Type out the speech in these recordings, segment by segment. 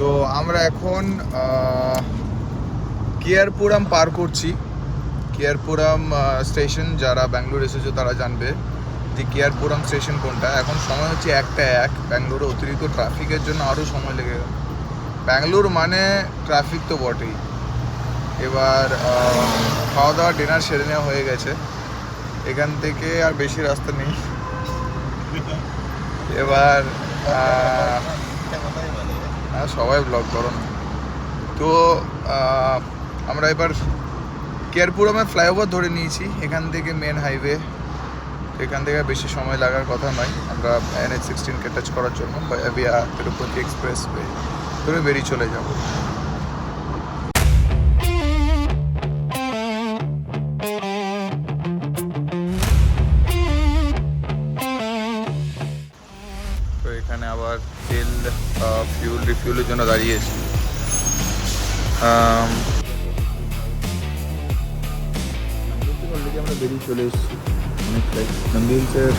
তো আমরা এখন কেয়ারপুরাম পার করছি। কেয়ারপুরাম স্টেশন, যারা ব্যাঙ্গালোর এসেছে তারা জানবে যে কেয়ারপুরাম স্টেশন কোনটা। এখন সময় হচ্ছে 1টা 1। ব্যাঙ্গালোরে অতিরিক্ত ট্রাফিকের জন্য আরও সময় লেগে গেল। ব্যাঙ্গালোর মানে ট্রাফিক তো বটেই। এবার খাওয়া দাওয়া ডিনার সেরে নেওয়া হয়ে গেছে, এখান থেকে আর বেশি রাস্তা নেই। এবার সবাই ব্লগ করো না। তো আমরা এবার কেয়ারপুরামে ফ্লাইওভার ধরে নিয়েছি, এখান থেকে মেন হাইওয়ে। এখান থেকে বেশি সময় লাগার কথা নয়। আমরা NH-16কে টাচ করার জন্য ভিয়া তিরুপতি এক্সপ্রেসওয়ে ধরে বেরিয়ে চলে যাব। তো এখানে আবার তেল ফিউল রিফিউলের জন্য দাঁড়িয়েছি। অলরেডি আমরা বেরিয়ে চলে এসেছি, অনেকটাই নন্দী হিলসের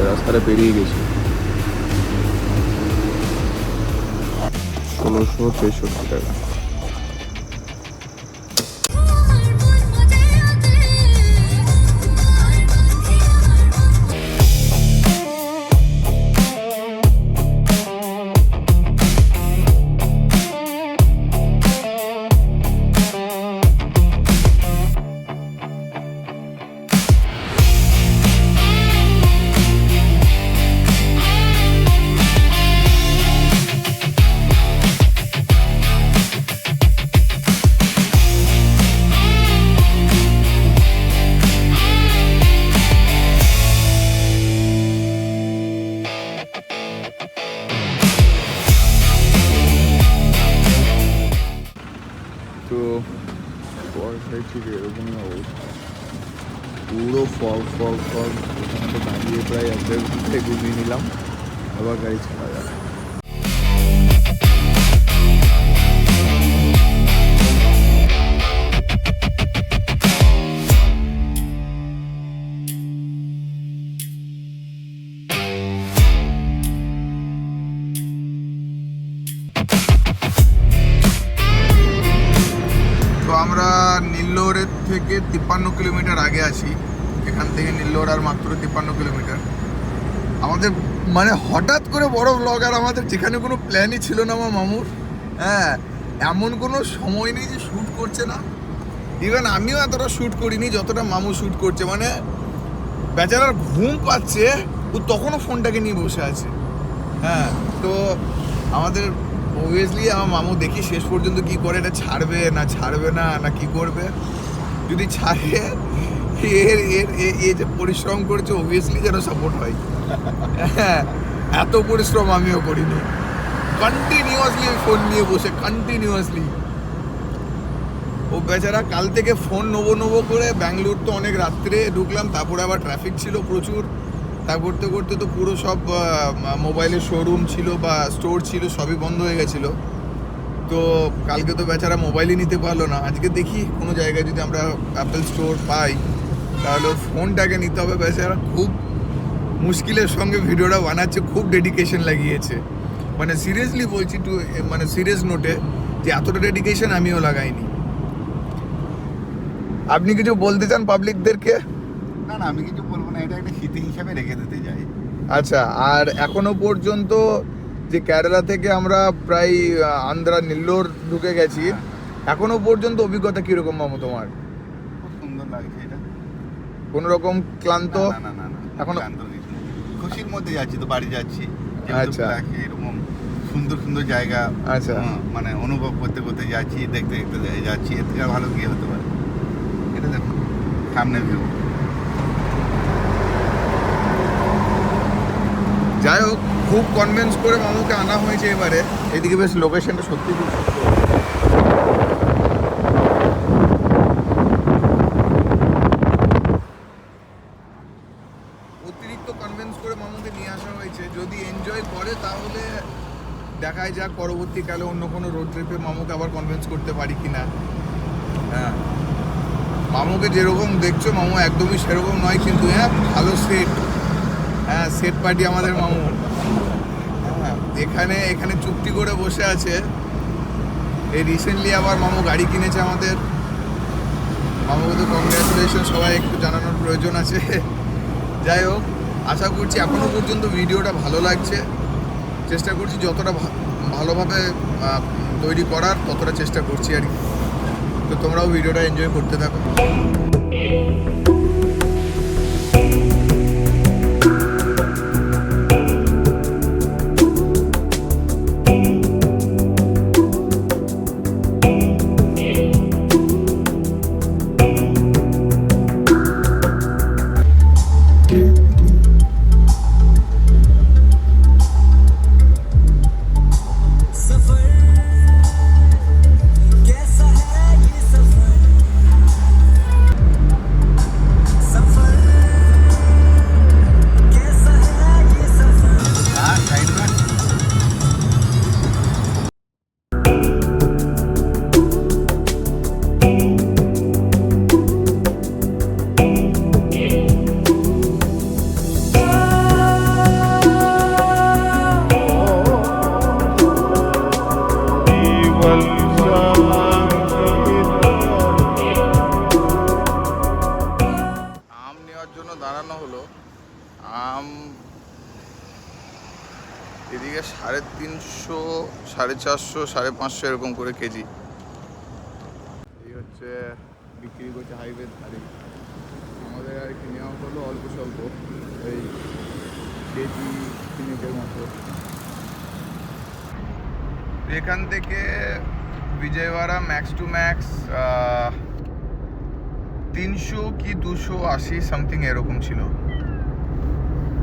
রাস্তাটা পেরিয়ে গেছি। 1663 টাকা। তো বর্ষায় ঠিক এরকমই অবস্থা, পুরো ফল ফল ফল। ওখানে দাঁড়িয়ে প্রায় 1.5 ঘন্টা ঘুমিয়ে নিলাম, আবার গাড়ি ছাড়া যাবে। আমরা নীললোরের থেকে 53 কিলোমিটার আগে আছি। এখান থেকে নীললোর আর মাত্র 53 কিলোমিটার। আমাদের মানে হঠাৎ করে বড় ব্লগ, আর আমাদের যেখানে কোনো প্ল্যানই ছিল না আমার মামুর। হ্যাঁ, এমন কোনো সময় নেই যে শ্যুট করছে না। ইভেন আমিও এতটা শ্যুট করিনি যতটা মামু শ্যুট করছে। মানে বেচারার ঘুম পাচ্ছে, ও তখনও ফোনটাকে নিয়ে বসে আছে। হ্যাঁ, তো আমাদের অবভিয়াসলি আমার মামু দেখি শেষ পর্যন্ত কি করে, এটা ছাড়বে না না কি করবে। যদি ছাড়ে, এর যে পরিশ্রম করেছে অবভিয়াসলি যেন সাপোর্ট হয়। হ্যাঁ, এত পরিশ্রম আমিও করিনি। কন্টিনিউয়াসলি ফোন নিয়ে বসে, কন্টিনিউয়াসলি। ও বেচারা কাল থেকে ফোন নেবো করে, ব্যাঙ্গালোর তো অনেক রাত্রে ঢুকলাম, তারপরে আবার ট্রাফিক ছিল প্রচুর। তা করতে করতে তো পুরো সব মোবাইলের শোরুম ছিল বা স্টোর ছিল, সবই বন্ধ হয়ে গেছিলো। তো কালকে তো বেচারা মোবাইলই নিতে পারলো না। আজকে দেখি কোনো জায়গায় যদি আমরা অ্যাপেল স্টোর পাই তাহলে ফোনটাকে নিতে হবে। বেচারা খুব মুশকিলের সঙ্গে ভিডিওটা বানাচ্ছে, খুব ডেডিকেশন লাগিয়েছে। মানে সিরিয়াসলি বলছি, মানে সিরিয়াস নোটে, যে এতটা ডেডিকেশন আমিও লাগাইনি। আপনি কিছু বলতে চান পাবলিকদেরকে? না না, আমি কিছু বলবো না, এটা একটা স্মৃতি হিসাবে রেখে দিতে চাই। আচ্ছা, আর এখনো পর্যন্ত যে কেরালা থেকে আমরা প্রায় আন্ধ্রা নীললোর ঢুকে গেছি, এখনো পর্যন্ত অভিজ্ঞতা কিরকম মামু তোমার? খুব সুন্দর লাগছে এটা। কোন রকম ক্লান্ত? না না না, এখনো ক্লান্ত কিছু না। খুশির মধ্যে যাচ্ছি, তো বাড়ি যাচ্ছি। আচ্ছা, এরকম সুন্দর সুন্দর জায়গা, আচ্ছা, মানে অনুভব করতে করতে যাচ্ছি, দেখতে দেখতে যাচ্ছি। এর থেকে ভালো কি হতে পারে? এটা দেখুন সামনে ভিউ। যাই হোক, খুব কনভিন্স করে মামুকে আনা হয়েছে এবারে। এদিকে বেশ লোকেশনটা সত্যি খুব সুন্দর। অতিরিক্ত কনভিন্স করে মামুকে নিয়ে আসা হয়েছে। যদি এনজয় করে তাহলে দেখাই যাক পরবর্তীকালে অন্য কোনো রোড ট্রিপে মামুকে আবার কনভিন্স করতে পারি কিনা। হ্যাঁ, মামুকে যেরকম দেখছো মামু একদমই সেরকম নয়, কিন্তু হ্যাঁ ভালো সেট। হ্যাঁ, সেট পার্টি আমাদের মামু। হ্যাঁ, এখানে চুক্তি করে বসে আছে এই রিসেন্টলি আবার মামু গাড়ি কিনেছে আমাদের। মামুকে তো কংগ্রাচুলেশন সবাই একটু জানানোর প্রয়োজন আছে। যাই হোক, আশা করছি এখনও পর্যন্ত ভিডিওটা ভালো লাগছে। চেষ্টা করছি যতটা ভালোভাবে তৈরি করার ততটা চেষ্টা করছি আর কি। তো তোমরাও ভিডিওটা এনজয় করতে থাকো। আম নেওয়ার জন্য দাঁড়ানো হলো। আম এদিকে 350, 450, 550 এরকম করে কেজি। এই হচ্ছে বিক্রি করছে হাইওয়ের ধারে। আমাদের আর কি নেওয়া হলো অল্প স্বল্প, এই কেজি 3 মতো। এখান থেকে বিজয়ওয়াড়া ম্যাক্স টু ম্যাক্স 300 কি 280 সামথিং এরকম ছিল।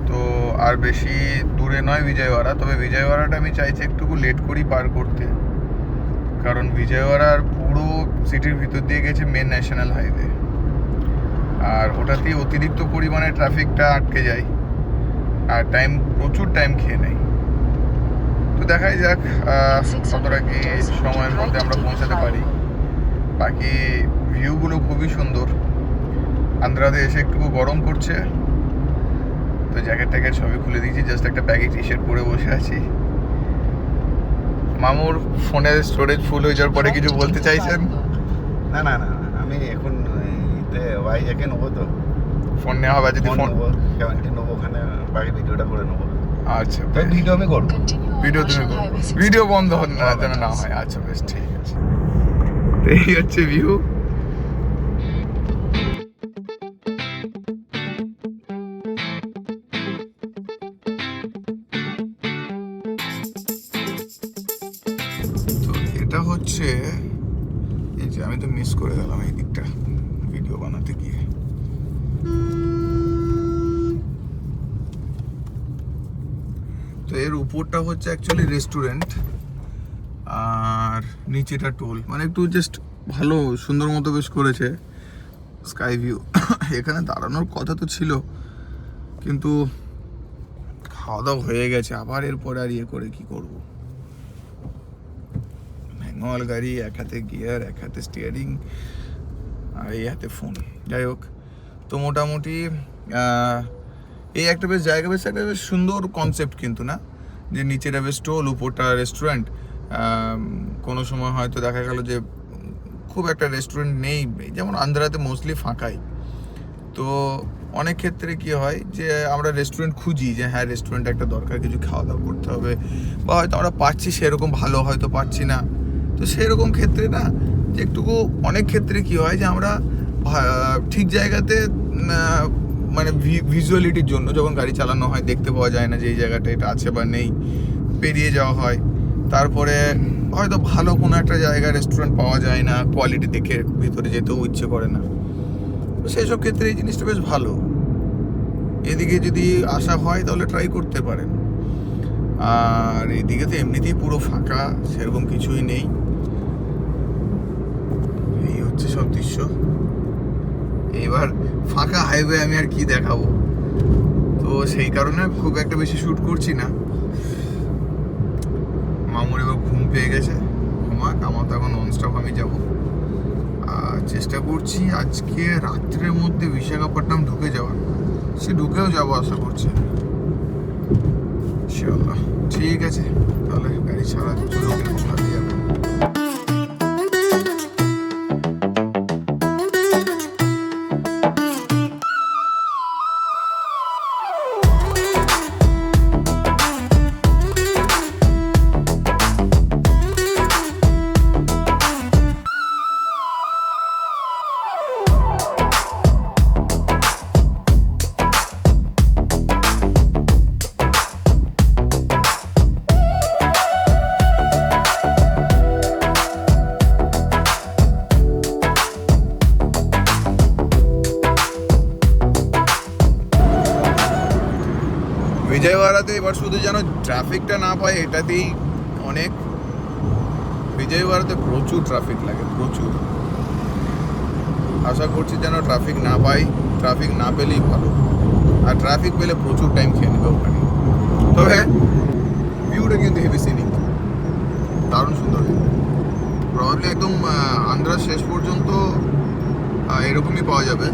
তো আর বেশি দূরে নয় বিজয়ওয়াড়া, তবে বিজয়ওয়াড়াটা আমি চাইছি একটু লেট করি পার করতে, কারণ বিজয়ওয়াড়ার পুরো সিটির ভিতর দিয়ে গেছে মেন ন্যাশনাল হাইওয়ে, আর ওটাতেই অতিরিক্ত পরিমাণে ট্রাফিকটা আটকে যায় আর প্রচুর টাইম খেয়ে নেয়। তো দেখাই যাক কতটা কি সময়ের মধ্যে আমরা পৌঁছাতে পারি। বাকি ভিউগুলো খুবই সুন্দর। আন্ধ্রাতে এসে একটু গরম করছে, তো জ্যাকেট ট্যাকেট সবই খুলে দিয়েছি, জাস্ট একটা ব্যাগি টি শার্ট পরে বসে আছি। মামুর ফোনের স্টোরেজ ফুল হয়ে যাওয়ার পরে কিছু বলতে চাইছেন? না না না, আমি এখন ওয়াইজাকে নেবো, তো ফোন নেওয়া হবে যদি ফোন 70 নেবো, ওখানে বাকি ভিডিওটা করে নেবো। আচ্ছা, ভিডিও আমি করবো, ভিডিও তুমি ভিডিও বন্ধ যেন না হয়। আচ্ছা বেশ, ঠিক আছে। এই হচ্ছে ভিউ। তো এটা হচ্ছে, এই যে আমি তো মিস করে গেলাম এই দিকটা ভিডিও বানাতে গিয়ে। তো এর উপরটা হচ্ছে অ্যাকচুয়ালি রেস্টুরেন্ট, আর নিচেটা টোল, মানে একটু জাস্ট ভালো সুন্দর মতো বেশ করেছে। Sky view. এখানে দাঁড়ানোর কথা তো ছিল, কিন্তু খাওয়া দাওয়া হয়ে গেছে, আবার এরপরে আর করে কি করব। ম্যানুয়াল গাড়ি, এক হাতে গিয়ার, এক হাতে স্টিয়ারিং, আর এই হাতে ফোন। যাই হোক, তো মোটামুটি এই একটা বেশ জায়গা, বেশ একটা বেশ সুন্দর কনসেপ্ট কিন্তু, না যে নিচেটা বেশ টোল, উপরটা রেস্টুরেন্ট। কোনো সময় হয়তো দেখা গেল যে খুব একটা রেস্টুরেন্ট নেই, যেমন আন্ধ্রাতে মোস্টলি ফাঁকাই। তো অনেক ক্ষেত্রে কি হয় যে আমরা রেস্টুরেন্ট খুঁজি, যে হ্যাঁ রেস্টুরেন্ট একটা দরকার, কিছু খাওয়া দাওয়া করতে হবে, বা হয়তো আমরা পাচ্ছি সেরকম ভালো, হয়তো পাচ্ছি না। তো সেরকম ক্ষেত্রে না, যে একটুকু অনেক ক্ষেত্রে কি হয় যে আমরা ঠিক জায়গাতে মানে ভিজুয়ালিটির জন্য যখন গাড়ি চালানো হয় দেখতে পাওয়া যায় না যে এই জায়গাটা এটা আছে বা নেই, পেরিয়ে যাওয়া হয়। তারপরে হয়তো ভালো কোনো একটা জায়গা রেস্টুরেন্ট পাওয়া যায় না, কোয়ালিটি দেখে ভিতরে যেতেও ইচ্ছে করে না। তো সেই সব ক্ষেত্রে এই জিনিসটা বেশ ভালো। এদিকে যদি আসা হয় তাহলে ট্রাই করতে পারেন। আর এদিকে তো এমনিতেই পুরো ফাঁকা, সেরকম কিছুই নেই। এই হচ্ছে সব দৃশ্য। এবার ফাঁকা হাইওয়ে আমি আর কি দেখাবো, তো সেই কারণে খুব একটা বেশি শ্যুট করছি না। মামুর এবার ঘুম পেয়ে গেছে, ঘুমাক, আমার তো এখন ননস্টপ আমি যাব। আর চেষ্টা করছি আজকে রাত্রের মধ্যে বিশাখাপট্টনম ঢুকে যাওয়ার, সে ঢুকেও যাবো আশা করছি ইনশাআল্লাহ। ঠিক আছে, তাহলে গাড়ি ছাড়া চলুন, ভালো যাবে। এবার শুধু যেন ট্রাফিকটা না পায় এটাতেই অনেক। বিজয়ওয়াড়াতে প্রচুর ট্রাফিক লাগে, প্রচুর। আশা করছি যেন ট্রাফিক না পাই, ট্রাফিক না পেলেই ভালো। আর ট্রাফিক পেলে প্রচুর টাইম খেয়ে নেবে ওখানে। তবে ভিউটা কিন্তু হেভি সিনিক, দারুণ সুন্দর। প্রবাবলি একদম আন্ধ্রার শেষ পর্যন্ত এরকমই পাওয়া যাবে।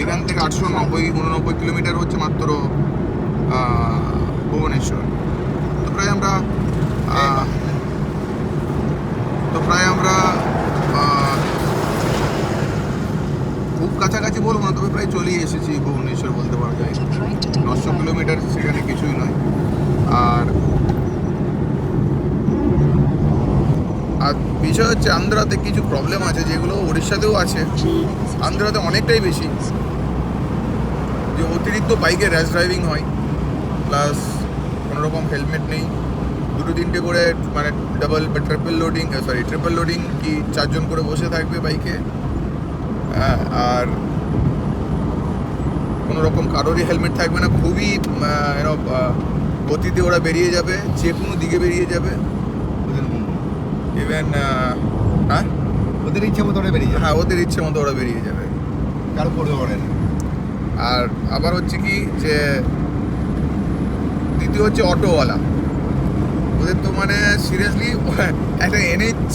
এখান থেকে 890-89 কিলোমিটার হচ্ছে মাত্র ভুবনেশ্বর। তো প্রায় আমরা খুব কাছাকাছি বলবো না, তবে প্রায় চলেই এসেছি ভুবনেশ্বর বলতে পারা যায়। 900 কিলোমিটার সেখানে কিছুই নয়। আর বিষয় হচ্ছে আন্ধ্রাতে কিছু প্রবলেম আছে যেগুলো উড়িষ্যাতেও আছে, আন্ধ্রাতে অনেকটাই বেশি। যে অতিরিক্ত বাইকে র্যাশ ড্রাইভিং হয়, প্লাস কোনোরকম হেলমেট নেই, 2-3টে করে মানে ডাবল বা ট্রিপল লোডিং কি 4 জন করে বসে থাকবে বাইকে। আর কোনোরকম কারোরই হেলমেট থাকবে না, খুবই গতিতে ওরা বেরিয়ে যাবে, যে কোনো দিকে বেরিয়ে যাবে। ইভেন হ্যাঁ, ওদের ইচ্ছে মতো ওরা বেরিয়ে যাবে। হ্যাঁ, ওদের ইচ্ছে মতো ওরা বেরিয়ে যাবে, কারো পড়ে পড়ে না। আর আবার হচ্ছে কি যে দ্বিতীয় হচ্ছে অটোওয়ালা। ওদের তো মানে সিরিয়াসলি একটা NH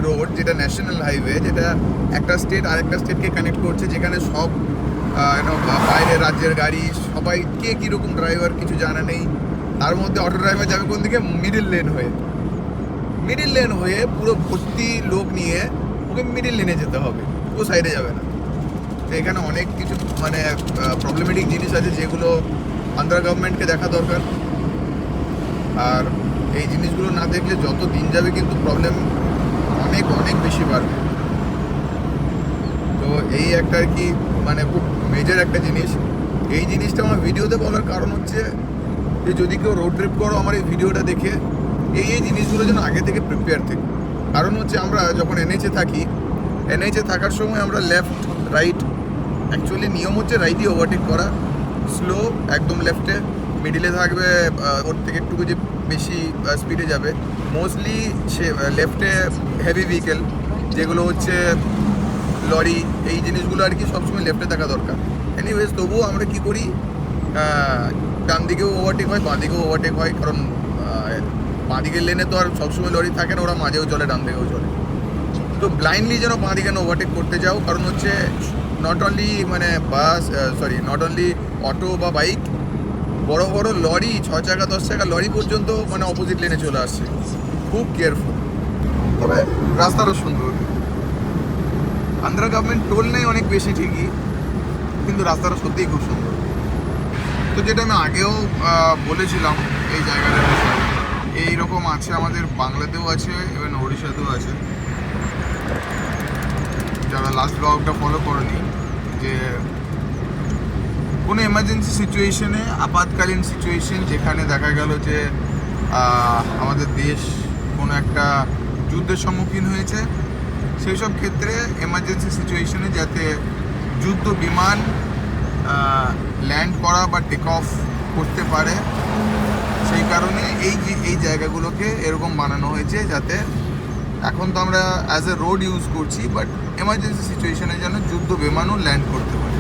রোড, যেটা ন্যাশনাল হাইওয়ে, যেটা একটা স্টেট আরেকটা স্টেটকে কানেক্ট করছে, যেখানে সব বাইরের রাজ্যের গাড়ি, সবাই কে কীরকম ড্রাইভার কিছু জানা নেই। তার মধ্যে অটো ড্রাইভার যাবে কোন দিকে? মিডিল লেন হয়ে পুরো ভর্তি লোক নিয়ে ওকে মিডিল লেনে যেতে হবে, ও সাইডে যাবে না। তো এখানে অনেক কিছু মানে প্রবলেমেটিক জিনিস আছে যেগুলো আন্ধ্রা গভর্নমেন্টকে দেখা দরকার। আর এই জিনিসগুলো না দেখলে যত দিন যাবে কিন্তু প্রবলেম অনেক অনেক বেশি বাড়বে। তো এই একটা আর কি মানে খুব মেজর একটা জিনিস। এই জিনিসটা আমার ভিডিওতে বলার কারণ হচ্ছে যে যদি কেউ রোড ট্রিপ করো, আমার এই ভিডিওটা দেখে এই জিনিসগুলো যেন আগে থেকে প্রিপেয়ার থেকে। কারণ হচ্ছে আমরা যখন NH-এ থাকি, NH-এ থাকার সময় আমরা লেফট রাইট, অ্যাকচুয়ালি নিয়ম হচ্ছে রাইটই ওভারটেক করা, স্লো একদম লেফটে, মিডিলে থাকবে ওর থেকে একটু যে বেশি স্পিডে যাবে। মোস্টলি সে লেফটে হেভি ভেহিকেল যেগুলো হচ্ছে লরি, এই জিনিসগুলো আর কি সবসময় লেফটে থাকা দরকার। এনিওয়েজ তবুও আমরা কি করি, ডান দিকেও ওভারটেক হয়, বাঁ দিকেও ওভারটেক হয়, কারণ বাঁ দিকের লেনে তো আর সবসময় লরি থাকে না, ওরা মাঝেও চলে ডান দিকেও চলে। তো ব্লাইন্ডলি যেন বাঁ দিকে ওভারটেক করতে যাও, কারণ হচ্ছে নট অনলি মানে নট অনলি অটো বা বাইক, বড় বড় লরি 6 চাকা 10 চাকা লরি পর্যন্ত মানে অপোজিট লেনে চলে আসছে। খুব কেয়ারফুল। তবে রাস্তাটা সুন্দর। আন্ধ্রা গভর্নমেন্ট টোল নেই অনেক বেশি ঠিকই, কিন্তু রাস্তাটা সত্যিই খুব সুন্দর। তো যেটা আমি আগেও বলেছিলাম এই জায়গাটার বিষয়ে, এইরকম আছে আমাদের বাংলাতেও আছে, ইভেন ওড়িশাতেও আছে। যারা লাস্ট ব্লগটা ফলো করেনি, যে কোনো এমার্জেন্সি সিচুয়েশনে, আপাতকালীন সিচুয়েশন, যেখানে দেখা গেল যে আমাদের দেশ কোনো একটা যুদ্ধের সম্মুখীন হয়েছে, সেই সব ক্ষেত্রে এমার্জেন্সি সিচুয়েশনে যাতে যুদ্ধ বিমান ল্যান্ড করা বা টেক অফ করতে পারে, সেই কারণে এই জায়গাগুলোকে এরকম বানানো হয়েছে, যাতে এখন তো আমরা অ্যাজ এ রোড ইউজ করছি, বাট এমার্জেন্সি সিচুয়েশনে যেন যুদ্ধ বিমানও ল্যান্ড করতে পারে।